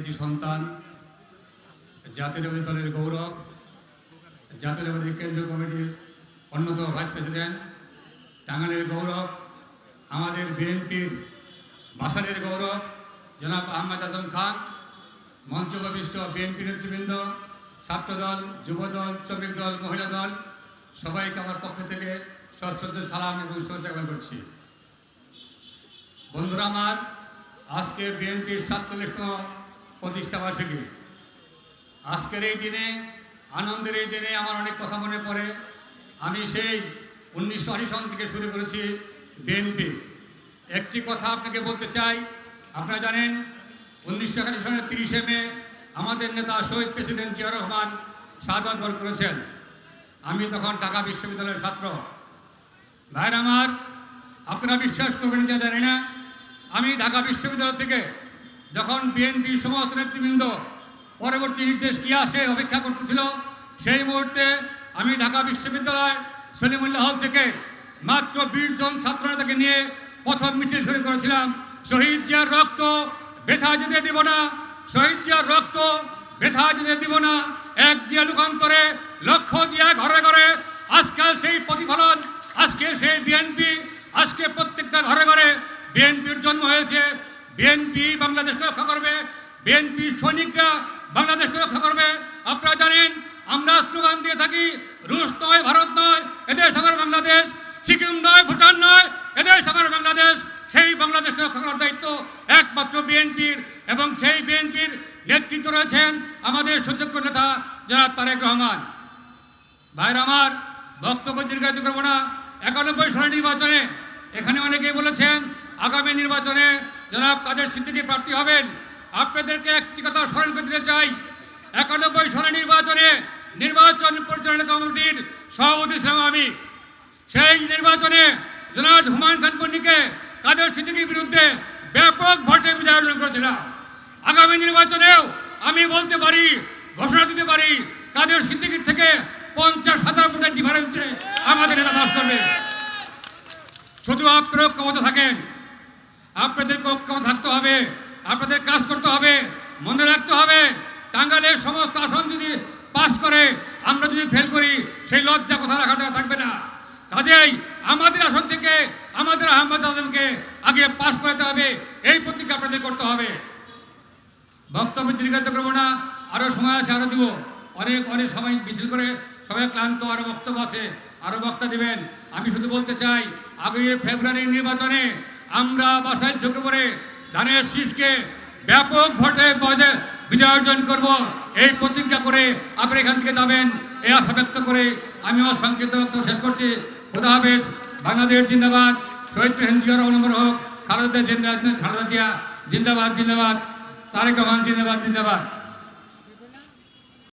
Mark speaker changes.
Speaker 1: কৃতি সন্তান, জাতীয়তাবাদী দলের গৌরব, জাতীয়তাবাদী কেন্দ্রীয় কমিটির অন্যতম ভাইস প্রেসিডেন্ট, টাঙ্গাইলের গৌরব, আমাদের বিএনপির ভাষানের গৌরব জনাব আহমেদ আজম খান, মঞ্চপ্রবিষ্ট বিএনপি নেতৃবৃন্দ, ছাত্রদল, যুবদল, শ্রমিক দল, মহিলা দল, সবাইকে আমার পক্ষ থেকে সশ্রদ্ধ সালাম এবং শুভেচ্ছা জ্ঞাপন করছি। বন্ধুরা আমার, আজকে বিএনপির 47তম প্রতিষ্ঠা বার্ষিকী। আজকের এই দিনে, আনন্দের এই দিনে আমার অনেক কথা মনে পড়ে। আমি সেই 1980 সন থেকে শুরু করেছি বিএনপি। একটি কথা আপনাকে বলতে চাই, আপনারা জানেন 1981 সনের 30শে মে আমাদের নেতা শহীদ প্রেসিডেন্ট জিয়া রহমান শাহাদাত বরণ করেছেন। আমি তখন ঢাকা বিশ্ববিদ্যালয়ের ছাত্র। ভাইরা আমার, আপনারা বিশ্বাস করবেন কিনা জানি না, আমি ঢাকা বিশ্ববিদ্যালয় থেকে যখন বিএনপির সমস্ত নেতৃবৃন্দ পরবর্তী নির্দেশ কী আসে অপেক্ষা করতেছিল, সেই মুহূর্তে আমি ঢাকা বিশ্ববিদ্যালয় সলিমুল্লাহ হল থেকে মাত্র 20 জন ছাত্রনেতাকে নিয়ে প্রথম মিছিল শুরু করেছিলাম। শহীদ জিয়ার রক্ত বৃথা যেতে দিব না, শহীদ জিয়ার রক্ত বৃথা যেতে দিব না। এক জিয়া লোকান্তরে লক্ষ জিয়া ঘরে ঘরে। আজকাল সেই প্রতিফলন, আজকে সেই বিএনপি, আজকে প্রত্যেকটা ঘরে ঘরে বিএনপির জন্ম হয়েছে। বিএনপি বাংলাদেশকে রক্ষা করবে, বিএনপির সৈনিকরা বাংলাদেশকে রক্ষা করবে। আপনারা জানেন আমরা স্লোগান দিয়ে থাকি, রুশ নয়, ভারত নয়, এদেশ আমার বাংলাদেশ, সিকিম নয়, ভুটান নয়, এদেশ আমার বাংলাদেশ। সেই বাংলাদেশকে রক্ষা করার দায়িত্ব একমাত্র বিএনপির, এবং সেই বিএনপির নেতৃত্ব রয়েছেন আমাদের সুযোগ্য নেতা জনাব তারেক রহমান। ভাইরা আমার, বক্তব্য দীর্ঘায়িত করব না। 91 সালের নির্বাচনে এখানে অনেকেই বলেছেন আগামী নির্বাচনে জনাব কাদের সিদ্দিকী প্রার্থী হবেন। আপনাদেরকে একটি কথা স্মরণ করে দিতে চাই, 91 সালের নির্বাচনে নির্বাচন পরিচালনা কমিটির সভাপতি ছিলাম আমি। সেই নির্বাচনে জনাব হুমায়ুন খান পন্নীকে কাদের সিদ্দিকীর বিরুদ্ধে ব্যাপক ভোটে বিজয় অর্জন করেছিলাম। আগামী নির্বাচনেও আমি বলতে পারি, ঘোষণা দিতে পারি, কাদের সিদ্দিকীর থেকে 50,000 ভোটের ডিফারেন্সে আমাদের নেতা পাস করবে। শুধু আপনারা ঐক্যবদ্ধ থাকেন, আপনাদেরকে ঐক্যবদ্ধ থাকতে হবে, আপনাদের কাজ করতে হবে। মনে রাখতে হবে, টাঙ্গাইলের সমস্ত আসন যদি পাস করে, আমরা যদি ফেল করি, সেই লজ্জা কোথাও রাখা যাওয়া থাকবে না। কাজেই আমাদের আসন থেকে আমাদের আহমেদ আজমকে আগে পাস করাতে হবে, এই প্রতিজ্ঞা আপনাদের করতে হবে। বক্তব্য দীর্ঘায়িত করবো না, আরও সময় আছে, আরও দিব। অনেক সময় মিছিল করে সবাই ক্লান্ত, আরও বক্তব্য আছে, আরও বক্তা দিবেন। আমি শুধু বলতে চাই, আগামী ফেব্রুয়ারির নির্বাচনে আমরা বাসায় ঝুঁকে পড়ে ধানের শীষকে ব্যাপক ভোটে বিজয় অর্জন করব, এই প্রতিজ্ঞা করে আপনারা এখান থেকে যাবেন, এই আশা ব্যক্ত করে আমি আমার সংক্ষিপ্ত বক্তব্য শেষ করছি। খোদা হাফেজ। বাংলাদেশ জিন্দাবাদ। শহীদ প্রেসিডেন্ট জিয়ার অমর হোক। খালেদা জিয়া জিন্দাবাদ, জিন্দাবাদ। তারেক রহমান জিন্দাবাদ, জিন্দাবাদ।